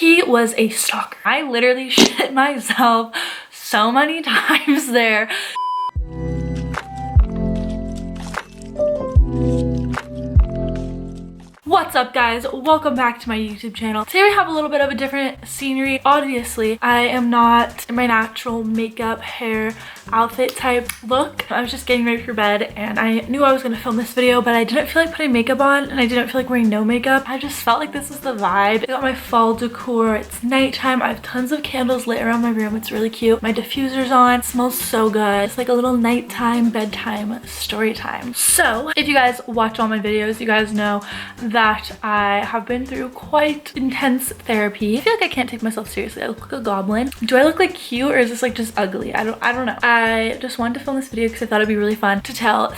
He was a stalker. I literally shit myself so many times there. What's up guys, welcome back to my YouTube channel. Today we have a little bit of a different scenery. Obviously I am not in my natural makeup, hair, outfit type look. I was just getting ready for bed and I knew I was going to film this video, but I didn't feel like putting makeup on and I didn't feel like wearing no makeup. I just felt like this was the vibe. I got my fall decor. It's nighttime. I have tons of candles lit around my room. It's really cute. My diffuser's on. It smells so good. It's like a little nighttime bedtime story time. So if you guys watch all my videos, you guys know that I have been through quite intense therapy. I feel like I can't take myself seriously. I look like a goblin. Do I look like cute or is this like just ugly? I don't know. I just wanted to film this video because I thought it'd be really fun to tell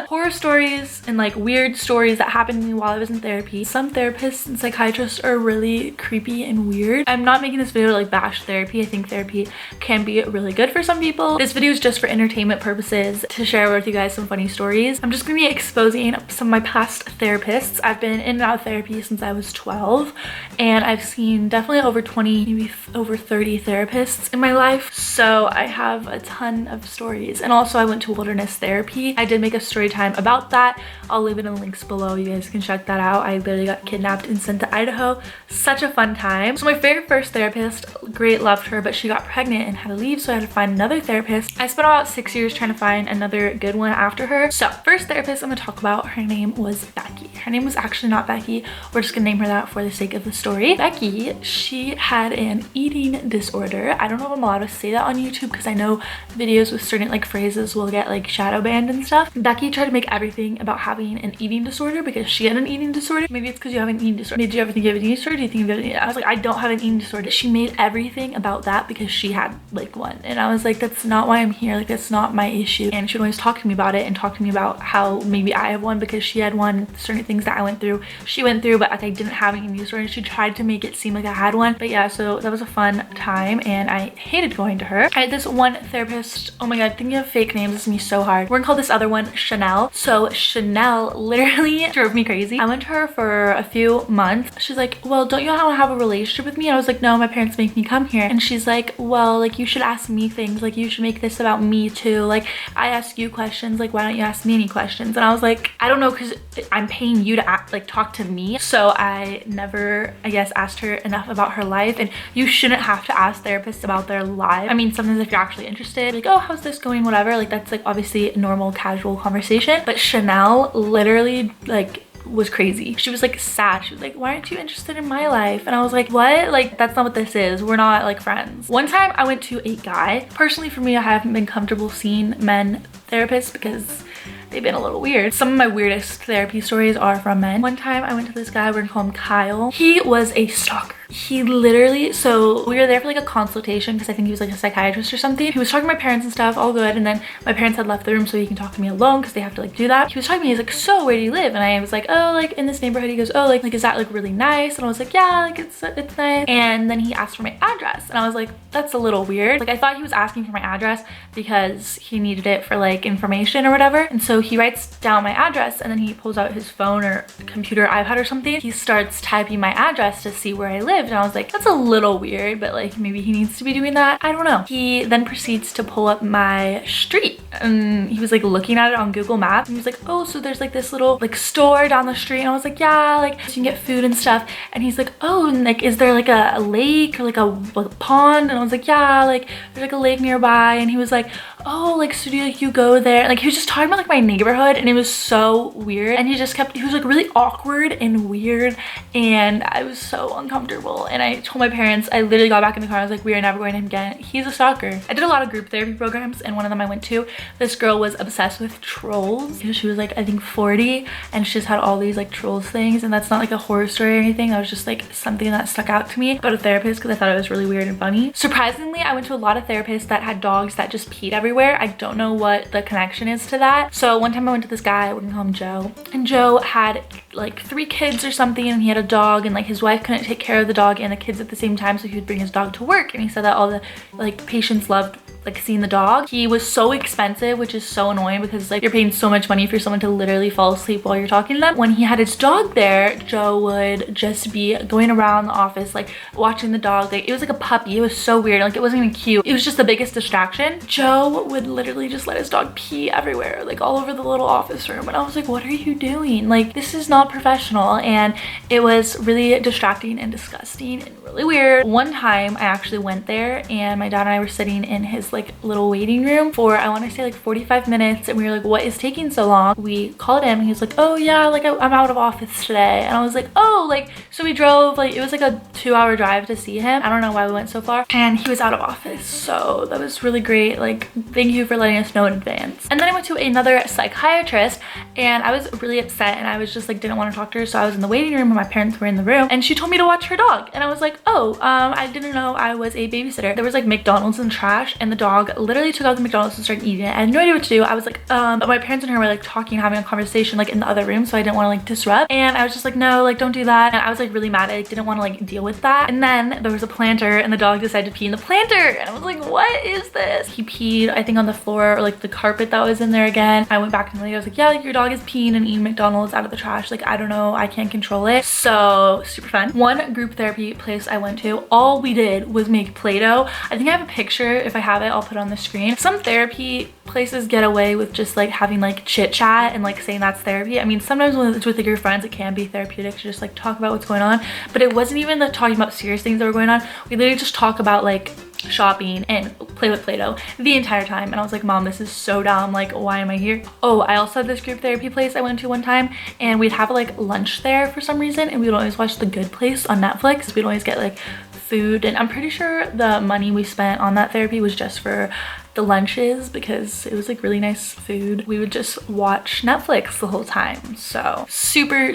horror stories and like weird stories that happened to me while I was in therapy. Some therapists and psychiatrists are really creepy and weird. I'm not making this video to like bash therapy. I think therapy can be really good for some people. This video is just for entertainment purposes, to share with you guys some funny stories. I'm just gonna be exposing some of my past therapists. I've been in and out of therapy since I was 12 and I've seen definitely over 20, maybe over 30 therapists in my life. So I have a ton of stories. And also I went to wilderness therapy. I did make a story time about that. I'll leave it in the links below. You guys can check that out. I literally got kidnapped and sent to Idaho. Such a fun time. So my very first therapist, great, loved her, but she got pregnant and had to leave, so I had to find another therapist. I spent about 6 years trying to find another good one after her. So first therapist I'm gonna talk about, her name was Becky. Her name was actually not Becky. We're just gonna name her that for the sake of the story. Becky, she had an eating disorder. I don't know if I'm allowed to say that on YouTube because I know videos with certain like phrases will get like shadow banned and stuff. Becky tried to make everything about having an eating disorder because she had an eating disorder. Maybe it's because you have an eating disorder. Did you ever think you have an eating disorder? Do you think you have an eating? I was like, I don't have an eating disorder. She made everything about that because she had like one. And I was like, that's not why I'm here. Like, that's not my issue. And she would always talk to me about it and talk to me about how maybe I have one because she had one, certain things that I went through, she went through, but like I didn't have an eating disorder. And she tried to make it seem like I had one. But yeah, so that was a fun time and I hated going to her. I had this one therapist, oh my god, thinking of fake names is me so hard. We're gonna call this other one Chanel. So Chanel literally drove me crazy. I went to her for a few months. She's like, well, don't you want to have a relationship with me? And I was like, no, my parents make me come here. And she's like, well, like you should ask me things. Like you should make this about me too. Like I ask you questions. Like why don't you ask me any questions? And I was like, I don't know, because I'm paying you to act, like talk to me. So I never, I guess, asked her enough about her life. And you shouldn't have to ask therapists about their lives. I mean, sometimes if you're actually interested, like, oh, how's this going? Whatever. Like that's like obviously a normal casual conversation. But Chanel literally like was crazy. She was like sad. She was like, why aren't you interested in my life? And I was like, what? Like that's not what this is. We're not like friends. One time I went to a guy. Personally for me, I haven't been comfortable seeing men therapists because they've been a little weird. Some of my weirdest therapy stories are from men. One time I went to this guy, we're gonna call him Kyle. He was a stalker. He literally, so we were there for like a consultation because I think he was like a psychiatrist or something. He was talking to my parents and stuff, all good. And then my parents had left the room so he can talk to me alone because they have to like do that. He was talking to me, he's like, so where do you live? And I was like, oh, like in this neighborhood. He goes, oh, like is that like really nice? And I was like, yeah, like it's nice. And then he asked for my address. And I was like, that's a little weird. Like I thought he was asking for my address because he needed it for like information or whatever. And so he writes down my address and then he pulls out his phone or computer, iPad or something. He starts typing my address to see where I lived. And I was like, that's a little weird, but like maybe he needs to be doing that. I don't know. He then proceeds to pull up my street and he was like looking at it on Google Maps and he was like, oh, so there's like this little like store down the street. And I was like, yeah, like so you can get food and stuff. And he's like, oh, and like is there like a lake or like a pond? And I was like, yeah, like there's like a lake nearby. And he was like, oh, like so do you go there? Like he was just talking about like my neighborhood and it was so weird. And he was like really awkward and weird and I was so uncomfortable. And I told my parents, I literally got back in the car, I was like, we are never going to him again. He's a stalker. I did a lot of group therapy programs and one of them I went to, this girl was obsessed with trolls. She was like, I think 40 and she just had all these like trolls things. And that's not like a horror story or anything. That was just like something that stuck out to me about a therapist because I thought it was really weird and funny. Surprisingly, I went to a lot of therapists that had dogs that just peed everywhere. I don't know what the connection is to that. So one time I went to this guy, we're gonna call him Joe, and Joe had like 3 kids or something and he had a dog and like his wife couldn't take care of the dog and the kids at the same time, so he would bring his dog to work. And he said that all the like patients loved like seeing the dog. He was so expensive, which is so annoying because like you're paying so much money for someone to literally fall asleep while you're talking to them. When he had his dog there, Joe would just be going around the office like watching the dog. Like it was like a puppy. It was so weird. Like it wasn't even cute. It was just the biggest distraction. Joe would literally just let his dog pee everywhere, like all over the little office room, and I was like, what are you doing? Like this is not professional. And it was really distracting and disgusting and really weird. One time I actually went there and my dad and I were sitting in his like little waiting room for, I want to say like 45 minutes, and we were like, what is taking so long? We called him and he's like, oh yeah, like I'm out of office today. And I was like, oh, like, so we drove, like it was like a 2-hour drive to see him. I don't know why we went so far, and he was out of office. So that was really great. Like thank you for letting us know in advance. And then I went to another psychiatrist and I was really upset, and I was just like didn't want to talk to her. So I was in the waiting room and my parents were in the room, and she told me to watch her dog. And I was like, oh, I didn't know I was a babysitter. There was like McDonald's in the trash, and the dog literally took out the McDonald's and started eating it. I had no idea what to do. I was like, but my parents and her were like talking, having a conversation like in the other room, so I didn't want to like disrupt. And I was just like, no, like don't do that. And I was like really mad. I didn't want to like deal with that. And then there was a planter and the dog decided to pee in the planter, and I was like, what is this? He peed, I think, on the floor or like the carpet that was in there again. I went back to the lady. I was like, yeah, like your dog is peeing and eating McDonald's out of the trash. Like I don't know, I can't control it. So super fun. One group therapy place I went to, all we did was make Play-Doh. I think I have a picture. If I have it, I'll put it on the screen. Some therapy places get away with just like having like chit chat and like saying that's therapy. I mean, sometimes when it's with like your friends, it can be therapeutic to just like talk about what's going on, but it wasn't even the talking about serious things that were going on. We literally just talk about like shopping and play with Play-Doh the entire time. And I was like, mom, this is so dumb. Like, why am I here? Oh, I also had this group therapy place I went to one time, and we'd have like lunch there for some reason, and we'd always watch The Good Place on Netflix. We'd always get like food, and I'm pretty sure the money we spent on that therapy was just for the lunches because it was like really nice food. We would just watch Netflix the whole time. So super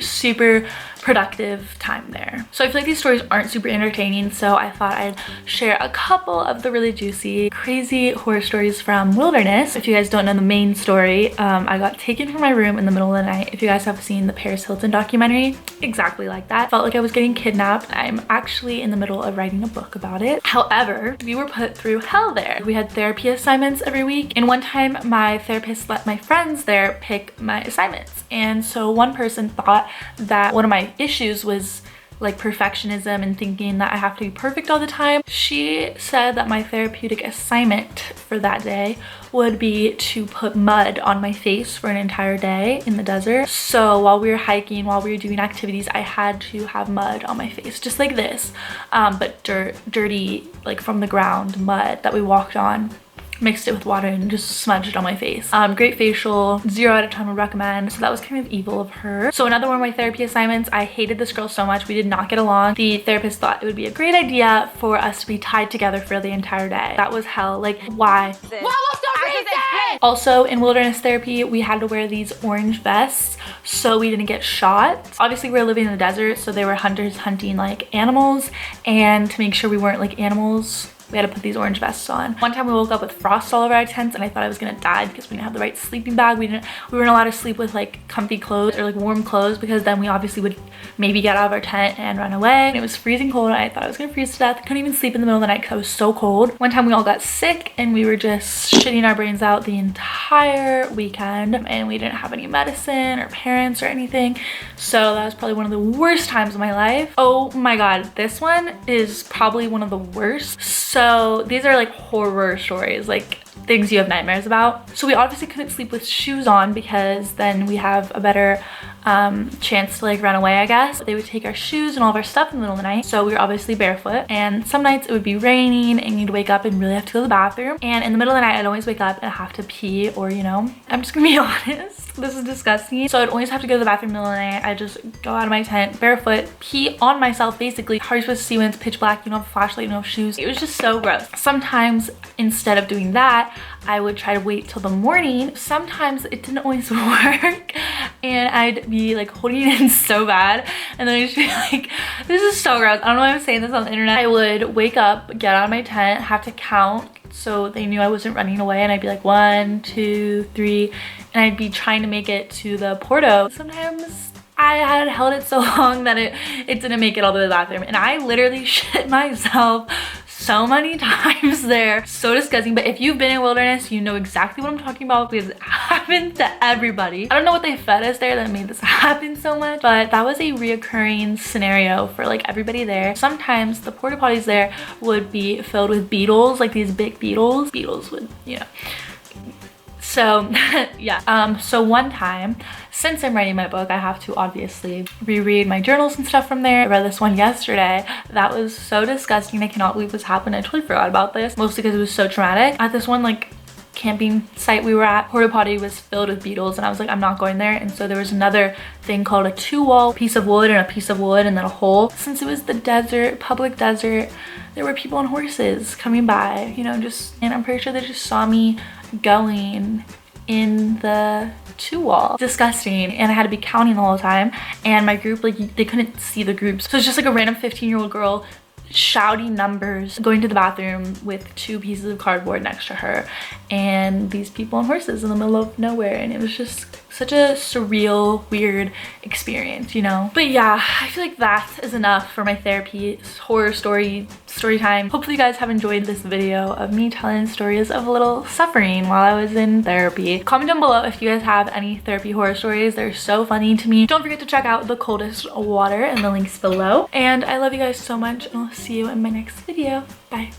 productive time there. So I feel like these stories aren't super entertaining, so I thought I'd share a couple of the really juicy, crazy horror stories from Wilderness. If you guys don't know the main story, I got taken from my room in the middle of the night. If you guys have seen the Paris Hilton documentary, exactly like that. Felt like I was getting kidnapped. I'm actually in the middle of writing a book about it. However, we were put through hell there. We had therapy assignments every week, and one time my therapist let my friends there pick my assignments. And so one person thought that one of my issues was like perfectionism and thinking that I have to be perfect all the time. She said that my therapeutic assignment for that day would be to put mud on my face for an entire day in the desert. So while we were hiking, while we were doing activities, I had to have mud on my face, just like this, but dirty, like from the ground mud that we walked on. Mixed it with water and just smudged it on my face. Great facial, 0 out of 10 would recommend. So that was kind of evil of her. So another one of my therapy assignments, I hated this girl so much. We did not get along. The therapist thought it would be a great idea for us to be tied together for the entire day. That was hell. Like, why? Also, in Wilderness therapy, we had to wear these orange vests so we didn't get shot. Obviously, we were living in the desert, so they were hunters hunting like animals, and to make sure we weren't like animals, we had to put these orange vests on. One time we woke up with frost all over our tents, and I thought I was gonna die because we didn't have the right sleeping bag. We weren't allowed to sleep with like comfy clothes or like warm clothes, because then we obviously would maybe get out of our tent and run away. And it was freezing cold, and I thought I was gonna freeze to death. I couldn't even sleep in the middle of the night because I was so cold. One time we all got sick and we were just shitting our brains out the entire weekend, and we didn't have any medicine or parents or anything. So that was probably one of the worst times of my life. Oh my God, this one is probably one of the worst. So these are like horror stories, like things you have nightmares about. So we obviously couldn't sleep with shoes on because then we have a better chance to like run away, I guess. They would take our shoes and all of our stuff in the middle of the night, so we were obviously barefoot. And some nights it would be raining and you'd wake up and really have to go to the bathroom. And in the middle of the night, I'd always wake up and have to pee, or you know, I'm just gonna be honest, this is disgusting. So I'd always have to go to the bathroom in the middle of the night. I'd just go out of my tent barefoot, pee on myself basically. How are you supposed to see when it's pitch black? You don't have a flashlight, you don't have shoes. It was just so gross. Sometimes instead of doing that, I would try to wait till the morning. Sometimes it didn't always work, and I'd be like holding it in so bad, and then I'd just be like, this is so gross. I don't know why I'm saying this on the internet. I would wake up, get out of my tent, have to count so they knew I wasn't running away, and I'd be like 1, 2, 3, and I'd be trying to make it to the Porto. Sometimes I had held it so long that it didn't make it all the way to the bathroom, and I literally shit myself so many times there. So disgusting. But if you've been in wilderness, you know exactly what I'm talking about because it happened to everybody. I don't know what they fed us there that made this happen so much, but that was a reoccurring scenario for like everybody there. Sometimes the porta potties there would be filled with beetles, like these big beetles. Beetles would, you know. So yeah, so one time, since I'm writing my book, I have to obviously reread my journals and stuff from there. I read this one yesterday. That was so disgusting. I cannot believe this happened. I totally forgot about this, mostly because it was so traumatic. At this one like camping site we were at, porta potty was filled with beetles and I was like, I'm not going there. And so there was another thing called a 2-wall, piece of wood and a piece of wood and then a hole. Since it was the desert, public desert, there were people on horses coming by, you know, and I'm pretty sure they just saw me going in the 2-wall. Disgusting. And I had to be counting the whole time, and my group, like, they couldn't see the groups, so it's just like a random 15-year-old girl shouting numbers, going to the bathroom with 2 pieces of cardboard next to her, and these people on horses in the middle of nowhere. And it was just such a surreal, weird experience, you know. But yeah, I feel like that is enough for my therapy horror story time. Hopefully you guys have enjoyed this video of me telling stories of a little suffering while I was in therapy. Comment down below if you guys have any therapy horror stories. They're so funny to me. Don't forget to check out the Coldest Water in the links below. And I love you guys so much, and I'll see you in my next video. Bye.